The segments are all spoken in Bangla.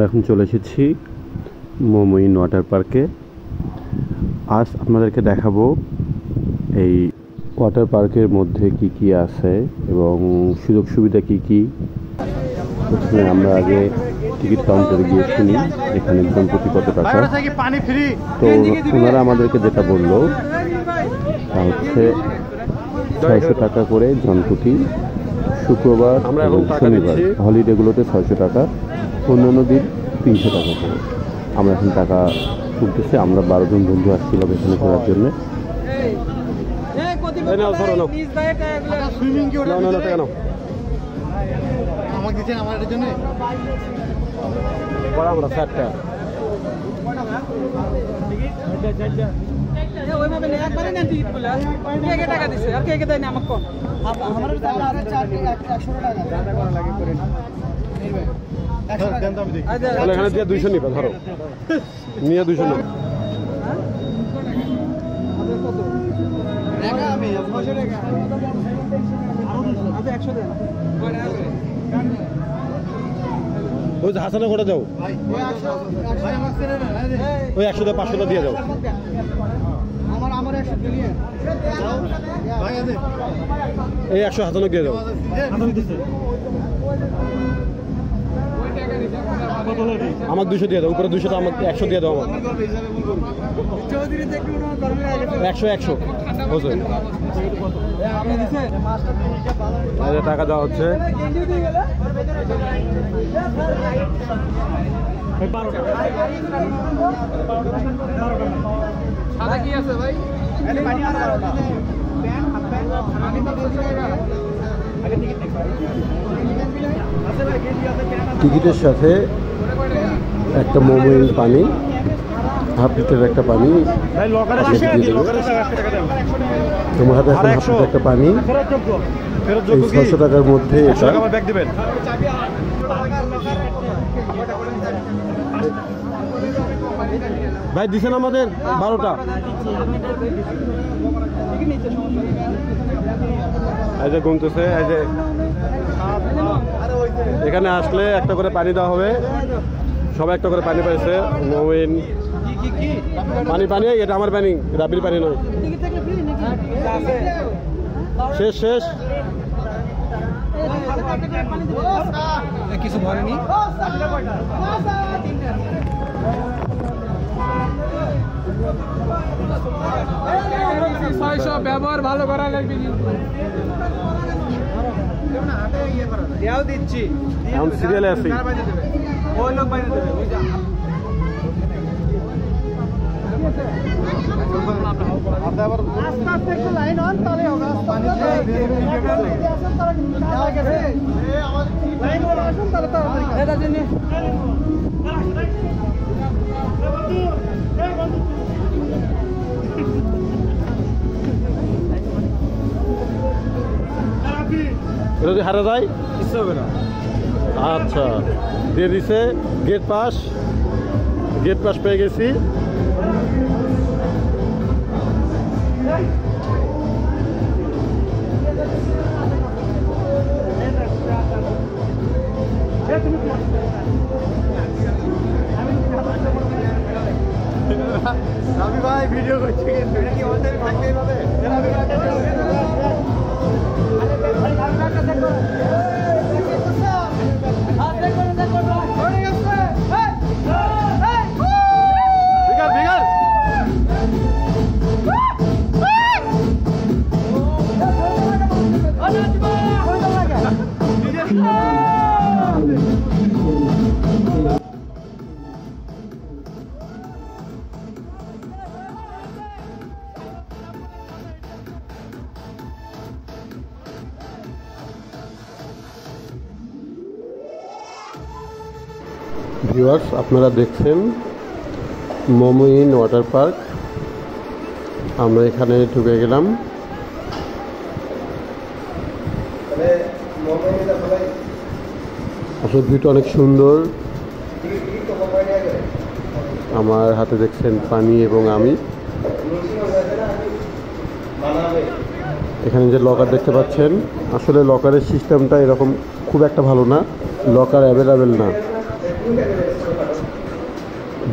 আমরা এখন চলে এসেছি মমইন ওয়াটার পার্কে। আজ আপনাদেরকে দেখাবো এই ওয়াটার পার্কের মধ্যে কি কি আছে এবং সুযোগ সুবিধা কি কি। প্রথমে আমরা আগে টিকিট কাউন্টারে গিয়ে শুনি এখানে জনপ্রতি কত টাকা। তো ওনারা আমাদেরকে যেটা বললো তা হচ্ছে 600 টাকা করে জনপ্রতি, শুক্রবার এবং শনিবার হলিডেগুলোতে 600 টাকা, অন্যান্য দিন 300 টাকা করে। আমরা এখন টাকা তুলতেছি। আমরা 12 জন বন্ধু আসছিলাম এখানে ঘোরার জন্য। এখানে দিয়ে 200 নিবা, ধরো নিয়ে 200 নিবা। ওই হাসানে করে যাও, ওই 100 দিয়ে 500 দিয়ে যাও। এই 100 হাসানে দিয়ে যাও। আমাকে 200 দিয়ে দাও, উপরে 200 তো আমাকে 100 দিয়ে দাও। আমাকে 100 বুঝলেন, টাকা দেওয়া হচ্ছে। টিকিটের সাথে একটা মমইন পানি, হাফ লিটার একটা পানি তোমার হাতে, এখন হাফ লিটার একটা পানি 600 টাকার মধ্যে। এটা ভাই দিচ্ছেন আমাদের 12টা। এই যে ঘুমতেছে, এই যে এখানে আসলে একটা করে পানি দেওয়া হবে, সবাই একটা করে পানি পাইছে। মমইন পানি পানি, এটা আমার পানি, রাবির পানি নয়। শেষ শেষ কিছু ভরেনি। ব্যবহার ভালো করা লাগবে, দিচ্ছি এখন সিরিয়ালে আছি। ওই লোক বাইরে দেবে, আস্তে আস্তে একটু লাইন হন, তাহলে হবে। এটা যদি হারা যায় কিছু হবে না। আচ্ছা দিয়ে দিছে গেট পাস, গেট পাস পেয়ে গেছি। রবি ভাই ভিডিও করছে, এটা কি অনলাইনে থাকতে হবে? ভিউয়ার্স, আপনারা দেখছেন মমইন ওয়াটার পার্ক। আমরা এখানে ঢুকে গেলাম। আসলে ভিউটা অনেক সুন্দর। আমার হাতে দেখছেন পানি এবং আমি। এখানে যে লকার দেখতে পাচ্ছেন, আসলে লকারের সিস্টেমটা এরকম খুব একটা ভালো না, লকার অ্যাভেলেবেল না।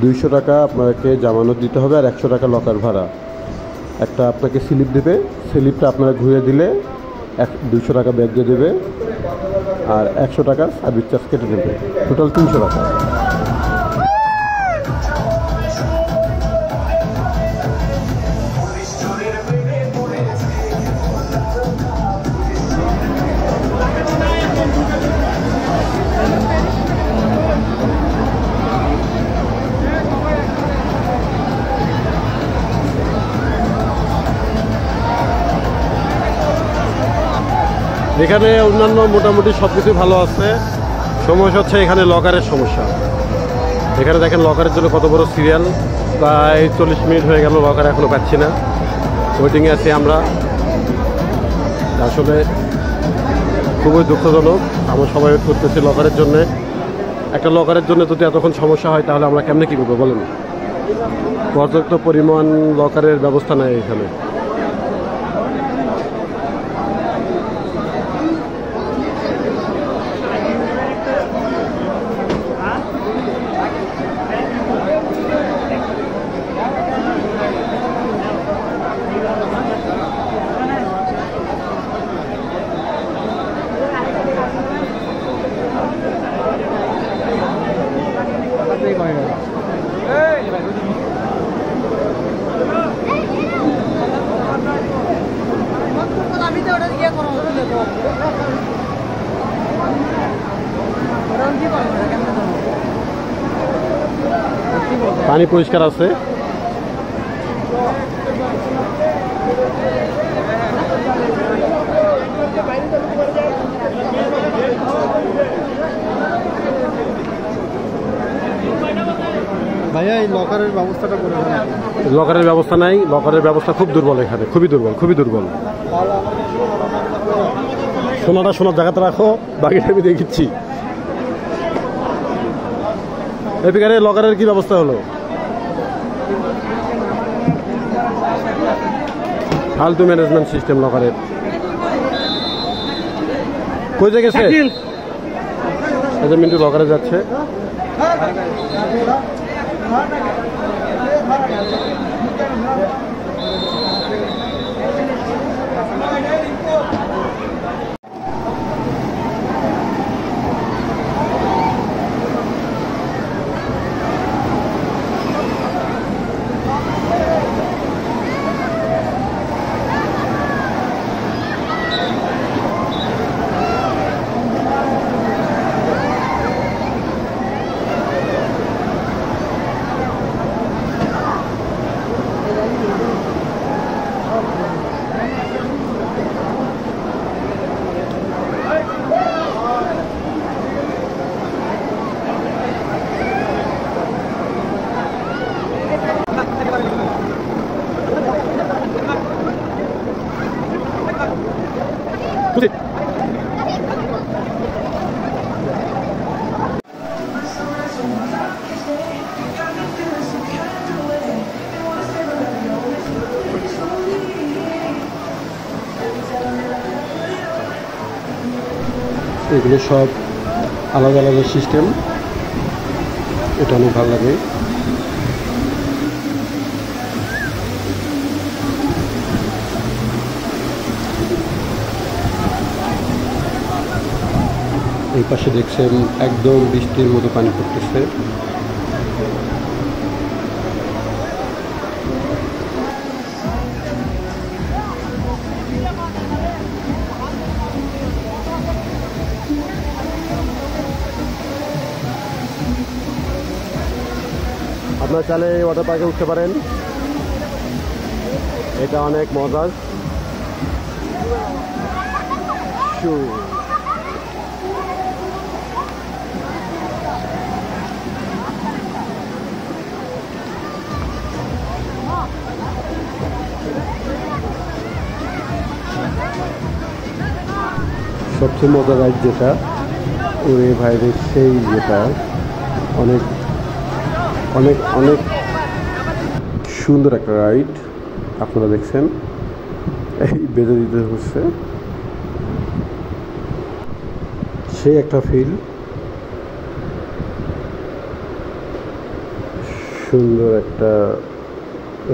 200 টাকা আপনাকে জামানত দিতে হবে, আর 100 টাকা লকার ভাড়া। একটা আপনাকে স্লিপ দেবে, স্লিপটা আপনারা ঘুরে দিলে 200 টাকা ব্যাগ দিয়ে দেবে, আর 100 টাকা সার্ভিস চার্জ কেটে দেবে, টোটাল 300 টাকা। এখানে অন্যান্য মোটামুটি সব কিছুই ভালো আছে। সমস্যা হচ্ছে এখানে লকারের সমস্যা। এখানে দেখেন লকারের জন্য কত বড় সিরিয়াল, প্রায় 40 মিনিট হয়ে গেল, লকার এখনও পাচ্ছি না, ওয়েটিংয়ে আছি আমরা। আসলে খুবই দুঃখজনক, আমরা সবাই ওয়েট করতেছি লকারের জন্যে। একটা লকারের জন্য যদি এতক্ষণ সমস্যা হয় তাহলে আমরা কেমনে কী করবো বলেন? পর্যাপ্ত পরিমাণ লকারের ব্যবস্থা নেই এখানে। পানি পরিষ্কার আছে। ভাইয়া এই লকারের ব্যবস্থাটা করে দেন। লকারের ব্যবস্থা নাই, লকারের ব্যবস্থা খুব দুর্বল এখানে, খুবই দুর্বল, খুবই দুর্বল। সোনাটা সোনার জায়গাতে রাখো, বাকিটা আমি দেখিচ্ছি। এখানে লকারের কি ব্যবস্থা হলো? ফালতু ম্যানেজমেন্ট সিস্টেম লকারের। কই যে গেছে মিন্টু লকারে যাচ্ছে। এগুলো সব আলাদা আলাদা সিস্টেম, এটা অনেক ভালো লাগে। এই পাশে দেখছেন একদম বৃষ্টির মতো পানি পড়তেছে। আপনারা চাইলে এই ওয়াটার পার্কে উঠতে পারেন, এটা অনেক মজার। সবচেয়ে মজার রাইড যেটা, ওরে ভাইরে সেই যেটা অনেক অনেক অনেক সুন্দর একটা রাইড। আপনারা দেখছেন এই বেঁধে দিতে হচ্ছে, সেই একটা ফিল। সুন্দর একটা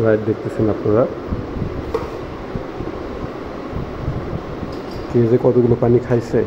রাইড দেখতেছেন আপনারা। কে যে কতগুলো পানি খাইছে।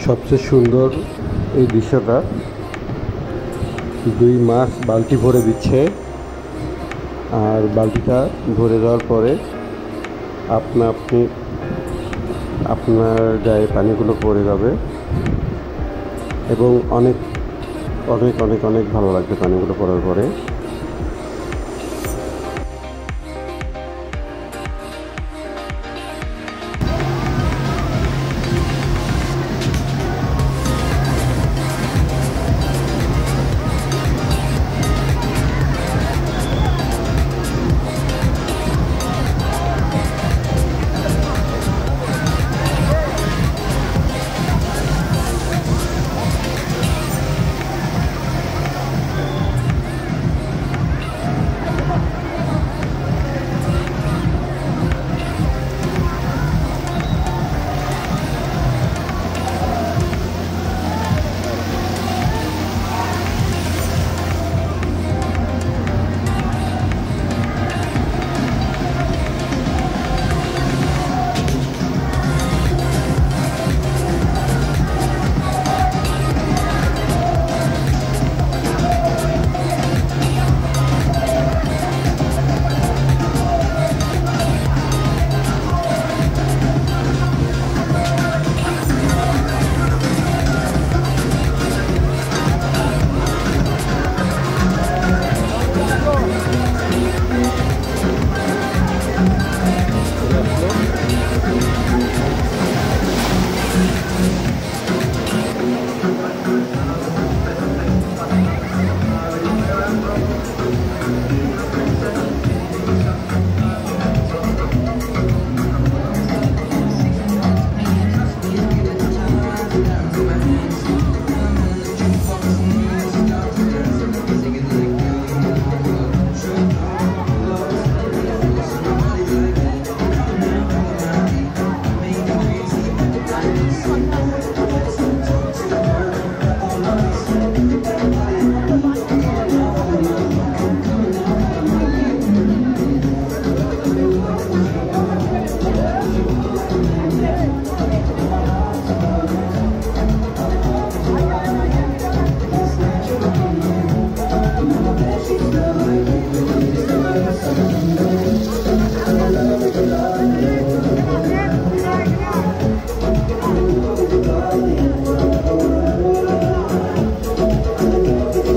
সবচেয়ে সুন্দর এই দৃশ্যটা, দুই মাছ বালতি ভরে দিচ্ছে, আর বালতিটা ভরে যাওয়ার পরে আপনার গায়ে পানিগুলো পড়ে যাবে এবং অনেক অনেক অনেক অনেক ভালো লাগবে পানিগুলো পড়ার পরে।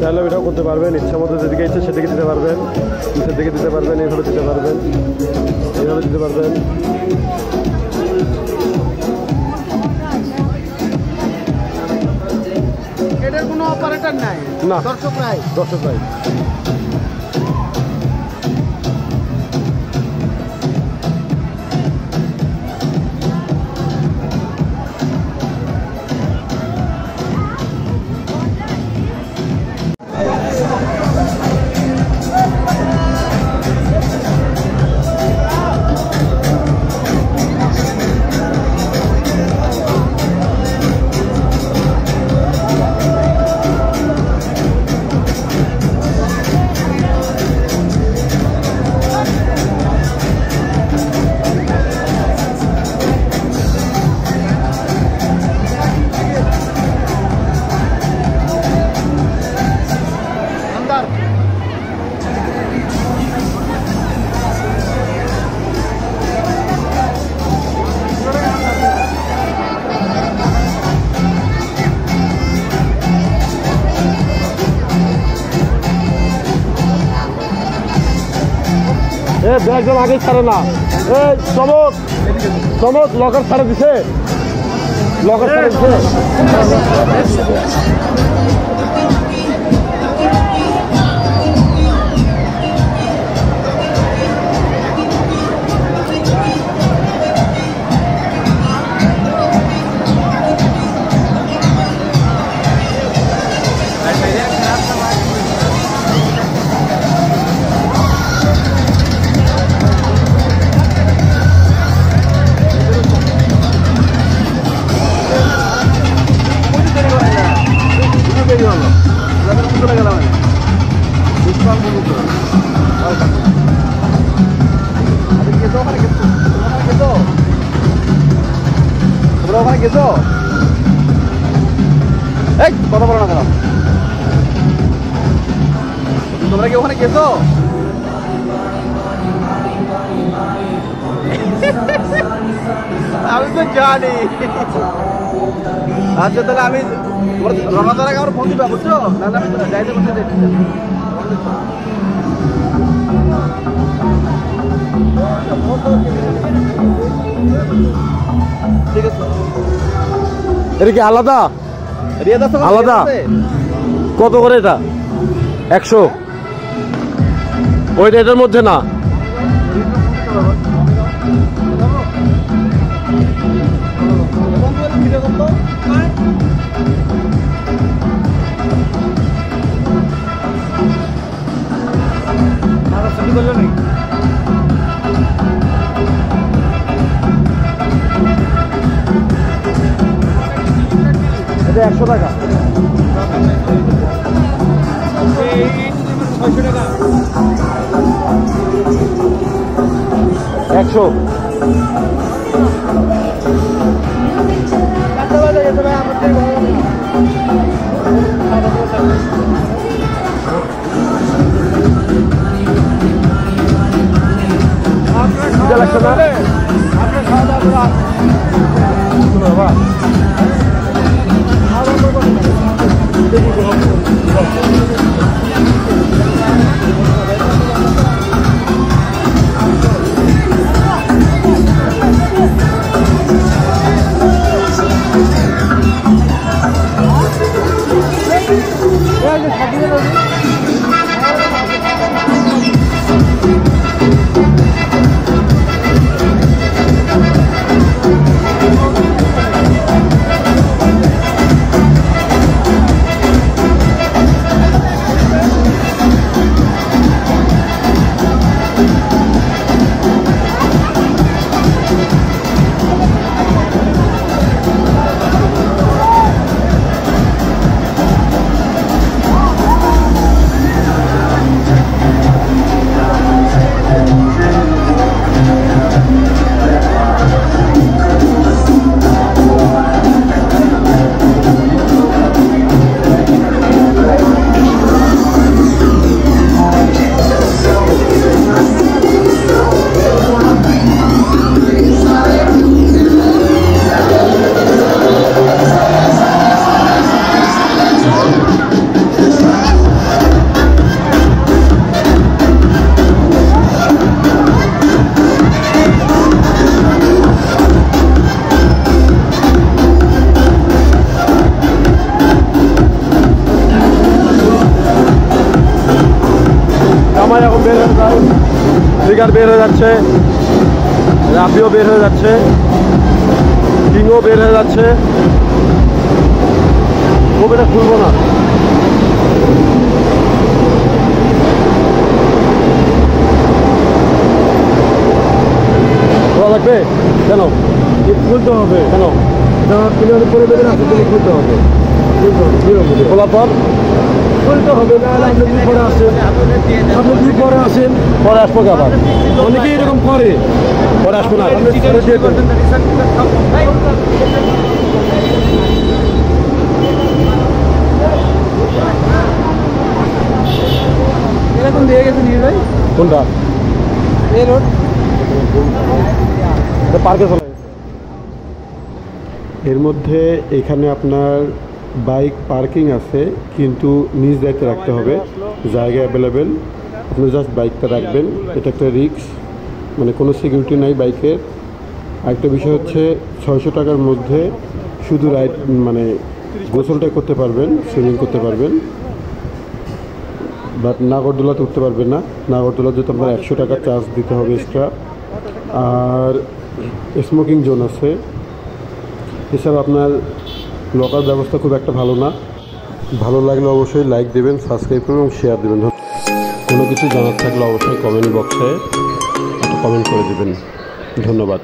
চাইলে এটাও করতে পারবেন, ইচ্ছা মতো যেদিকে ইচ্ছে সেদিকে দিতে পারবেন, নিচের দিকে দিতে পারবেন, এইভাবে দিতে পারবেন, এইভাবে দিতে পারবেন। এটার কোনো অপারেটর নাই, না দর্শক নাই। ব্যাগজন আগে ছাড়ে না। চমক চমক লকার ছাড়ে দিছে, লকার ছাড়ে দিছে। কথা বলো না কেন? তোমরা কি ওখানে গেছো? আমি তো জানি। আচ্ছা তাহলে আমি রওনা আগে আমার ফোন দিবা, বুঝছো? নাহলে আমি যাইতে বসে ঠিক আছে। এটা কি আলাদা? আলাদা কত করে এটা? 100। ওইটা এটার মধ্যে না। এটা 100 টাকা। 100। ফিগার বের হয়ে যাচ্ছে, রাফিও বের হয়ে যাচ্ছে, কিংও বের হয়ে যাচ্ছে। কবিটা খুলবো না। লাগবে কেন? খুলতে হবে কেন? পরে দেবেন, আপনি খুলতে হবে। খোলার পর খুলতে হবে, না আপনি পরে আসেন, আপনি পরে আসেন, পরে আসবো আবার। অনেকেই এরকম করে, পরে আসবো না, এরকম দিয়ে গেছে নিয়ে যাই। কোনটা? এই রোড পার্কে চলে। এর মধ্যে এখানে আপনার বাইক পার্কিং আছে, কিন্তু নিজ দায়িত্বে রাখতে হবে। জায়গা অ্যাভেলেবেল, আপনি জাস্ট বাইকটা রাখবেন। এটা একটা রিস্ক। মানে কোনো সিকিউরিটি নাই বাইকের। আরেকটা বিষয় হচ্ছে 600 টাকার মধ্যে শুধু রাইড মানে গোসলটাই করতে পারবেন, সুইমিং করতে পারবেন, বাট নাগরদোলাতে উঠতে পারবেন না। নাগরদোলা যেতে আপনার 100 টাকা চার্জ দিতে হবে এক্সট্রা। আর স্মোকিং জোন আছে। এছাড়া আপনার লকার ব্যবস্থা খুব একটা ভালো না। ভালো লাগলে অবশ্যই লাইক দেবেন, সাবস্ক্রাইব করবেন এবং শেয়ার দেবেন। কোনো কিছু জানার থাকলে অবশ্যই কমেন্ট বক্সে একটা কমেন্ট করে দেবেন। ধন্যবাদ।